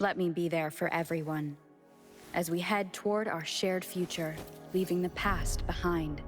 Let me be there for everyone, as we head toward our shared future, leaving the past behind.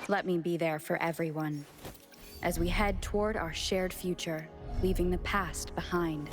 Let me be there for everyone, as we head toward our shared future, leaving the past behind.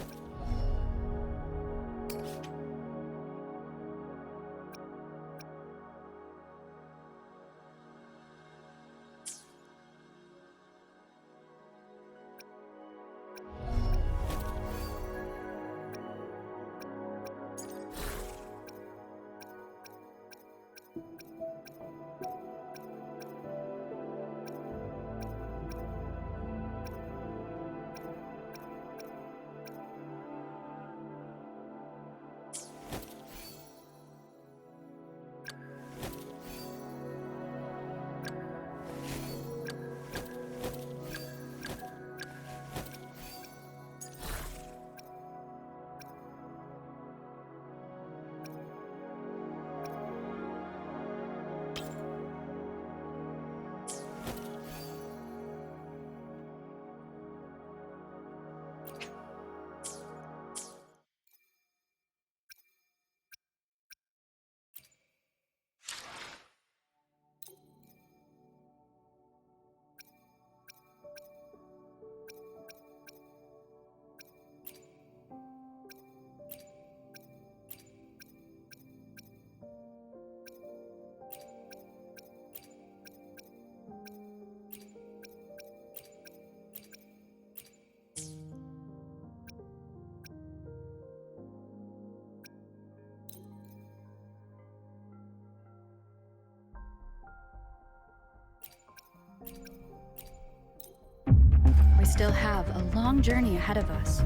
We still have a long journey ahead of us.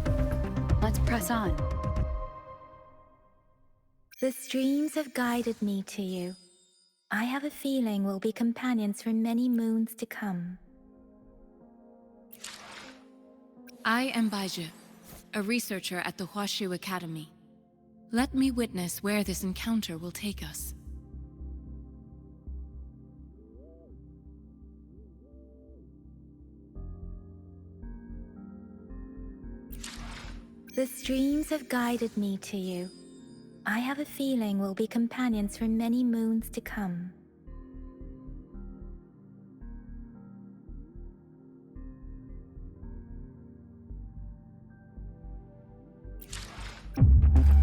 Let's press on. The streams have guided me to you. I have a feeling we'll be companions for many moons to come. I am Baizhi, a researcher at the Huashu Academy. Let me witness where this encounter will take us. The streams have guided me to you. I have a feeling we'll be companions for many moons to come.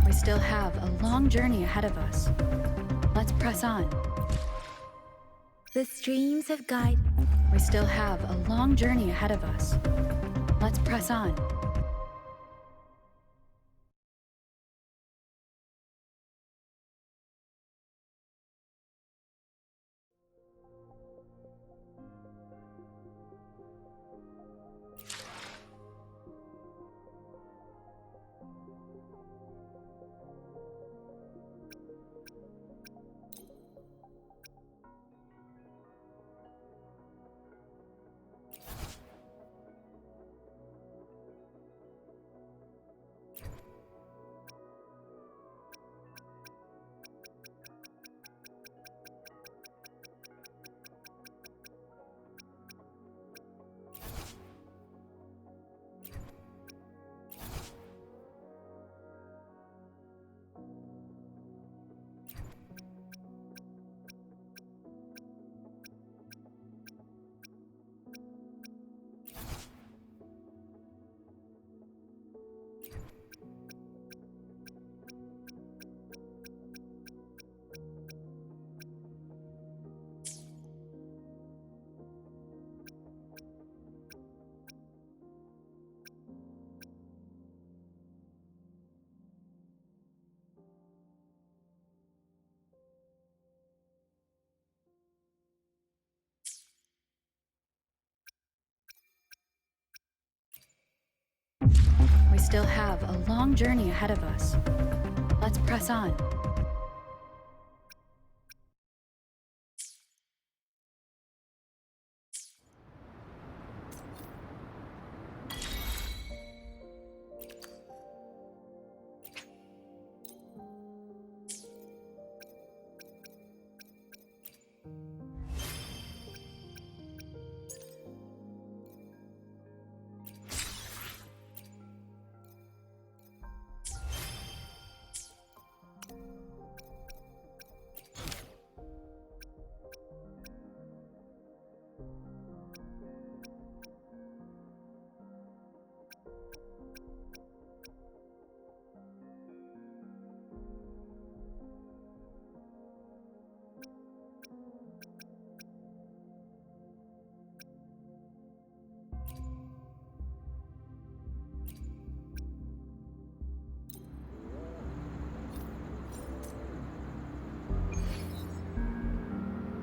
We still have a long journey ahead of us. Let's press on. The streams have guided. We still have a long journey ahead of us. Let's press on. still have a long journey ahead of us. Let's press on.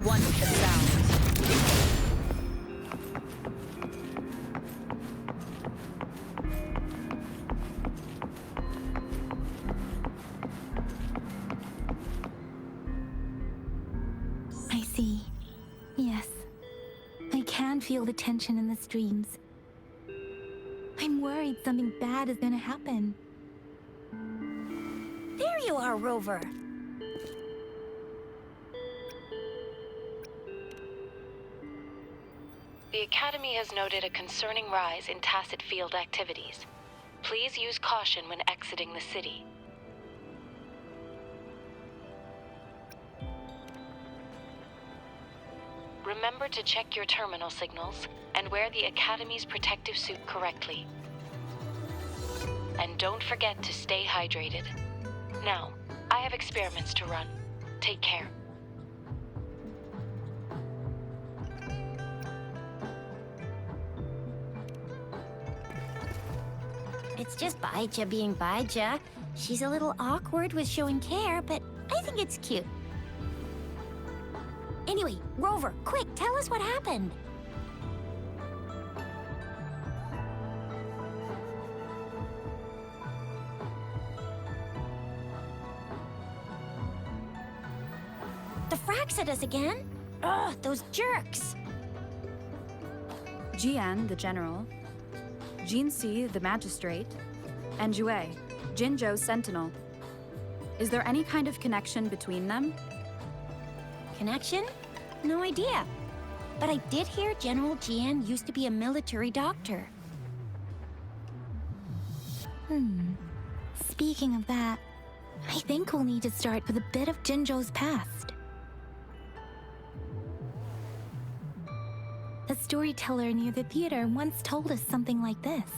One with the sounds. I see. Yes. I can feel the tension in the streams. I'm worried something bad is gonna happen. There you are, Rover. The Academy has noted a concerning rise in tacit field activities. Please use caution when exiting the city. Remember to check your terminal signals and wear the Academy's protective suit correctly. And don't forget to stay hydrated. Now, I have experiments to run. Take care. It's just Baija being Baija. She's a little awkward with showing care, but I think it's cute. Anyway, Rover, quick, tell us what happened. The fracks at us again? Ugh, those jerks! Jian, the general, Jinxi, the magistrate, and Jue, Jinzhou's sentinel. Is there any kind of connection between them? Connection? No idea. But I did hear General Jian used to be a military doctor. Speaking of that, I think we'll need to start with a bit of Jinzhou's past. A storyteller near the theater once told us something like this.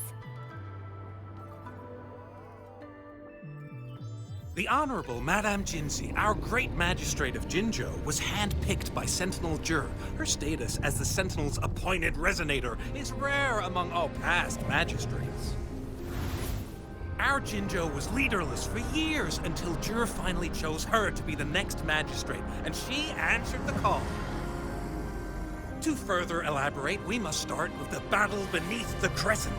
The Honorable Madame Jinxi, our great magistrate of Jinzhou, was handpicked by Sentinel Jur. Her status as the Sentinel's appointed resonator is rare among all past magistrates. Our Jinzhou was leaderless for years until Jur finally chose her to be the next magistrate, and she answered the call. To further elaborate, we must start with the battle beneath the Crescent.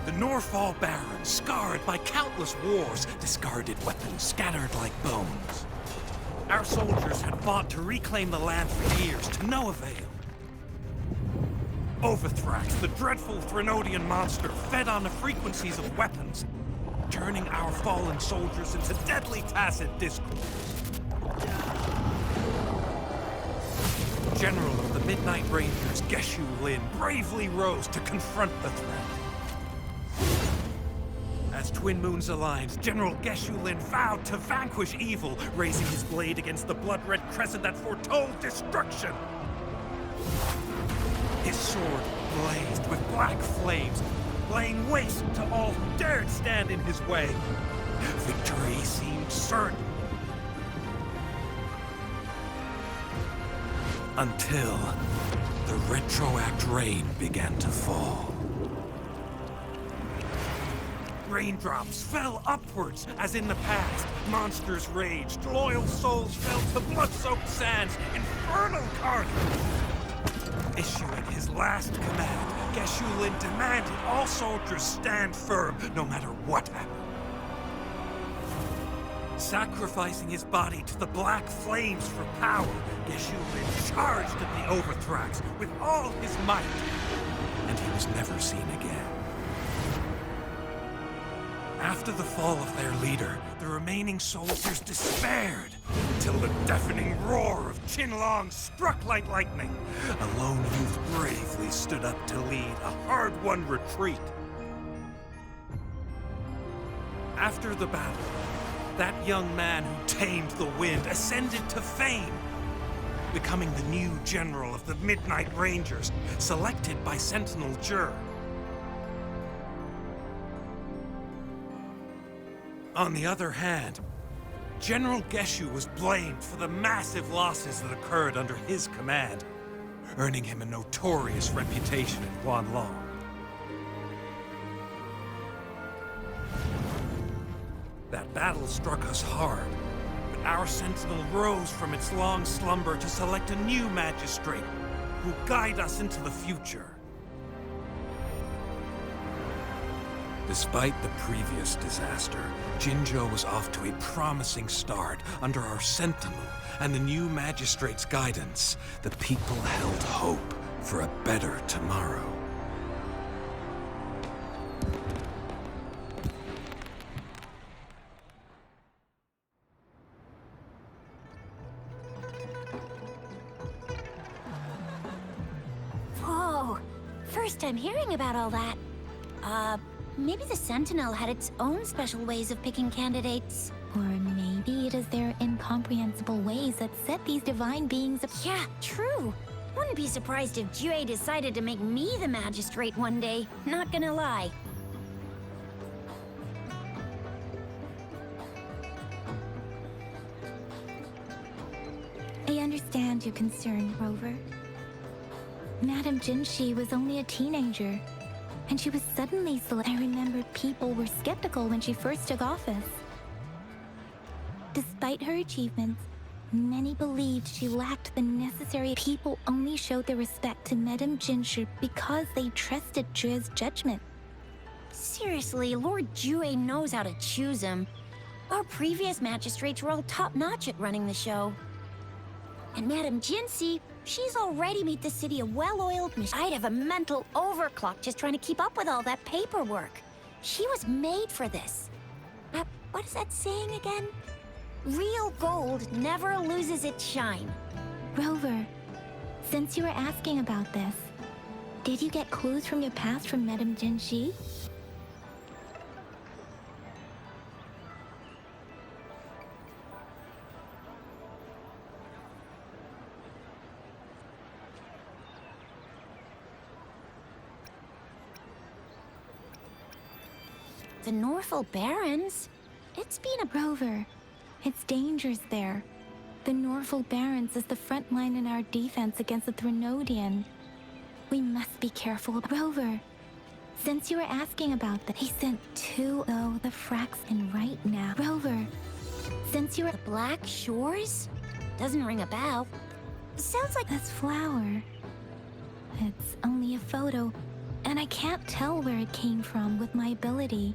The Norfall Barons, scarred by countless wars, discarded weapons scattered like bones. Our soldiers had fought to reclaim the land for years, to no avail. Overthrax, the dreadful Threnodian monster, fed on the frequencies of weapons, turning our fallen soldiers into deadly tacit discourse. General of the Midnight Rangers, Geshu Lin, bravely rose to confront the threat. As Twin Moons aligned, General Geshu Lin vowed to vanquish evil, raising his blade against the blood-red crescent that foretold destruction. His sword blazed with black flames, laying waste to all who dared stand in his way. Victory seemed certain. Until the retroact rain began to fall. Raindrops fell upwards, as in the past. Monsters raged, loyal souls fell to blood-soaked sands, infernal carnage. Issuing his last command, Geshu Lin demanded all soldiers stand firm, no matter what happened. Sacrificing his body to the black flames for power, Geshu Lin charged at the Overthrax with all his might, and he was never seen again. After the fall of their leader, the remaining soldiers despaired, until the deafening roar of Qinlong struck like lightning. A lone youth bravely stood up to lead a hard-won retreat. After the battle, that young man who tamed the wind ascended to fame, becoming the new general of the Midnight Rangers, selected by Sentinel Jur. On the other hand, General Geshu was blamed for the massive losses that occurred under his command, earning him a notorious reputation in Guanlong. That battle struck us hard, but our sentinel rose from its long slumber to select a new magistrate who will guide us into the future. Despite the previous disaster, Jinzhou was off to a promising start under our sentinel and the new magistrate's guidance. The people held hope for a better tomorrow. Whoa, first time hearing about all that. Maybe the Sentinel had its own special ways of picking candidates. Or maybe it is their incomprehensible ways that set these divine beings apart. Yeah, true. Wouldn't be surprised if Jue decided to make me the magistrate one day. Not gonna lie. I understand your concern, Rover. Madame Jinshi was only a teenager, and she was suddenly selected. I remember people were skeptical when she first took office. Despite her achievements, many believed she lacked the necessary. People only showed their respect to Madame Jinshi because they trusted Jue's judgment. Seriously, Lord Jue knows how to choose him. Our previous magistrates were all top-notch at running the show. And Madame Jinsi, she's already made the city a well-oiled machine. I'd have a mental overclock just trying to keep up with all that paperwork. She was made for this. What is that saying again? Real gold never loses its shine. Rover, since you were asking about this, did you get clues from your past from Madame Jinshi? The Norfolk Barons? It's been a... Rover, it's dangerous there. The Norfolk Barons is the front line in our defense against the Threnodian. We must be careful. Rover, since you were asking about that, he sent two of the Frax in right now. Rover, since you were... The Black Shores? Doesn't ring a bell. Sounds like... This flower. It's only a photo, and I can't tell where it came from with my ability.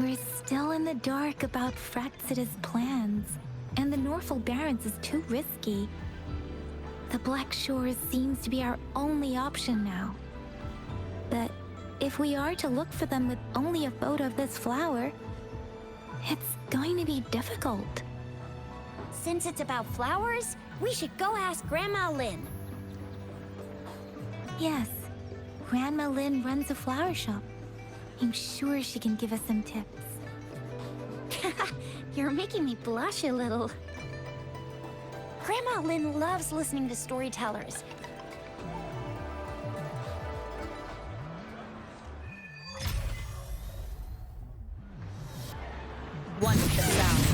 We're still in the dark about Fraxita's plans, and the Norfolk Barons is too risky. The Black Shores seems to be our only option now. But if we are to look for them with only a photo of this flower, it's going to be difficult. Since it's about flowers, we should go ask Grandma Lin. Yes, Grandma Lin runs a flower shop. I'm sure she can give us some tips. You're making me blush a little. Grandma Lin loves listening to storytellers. One with the sound.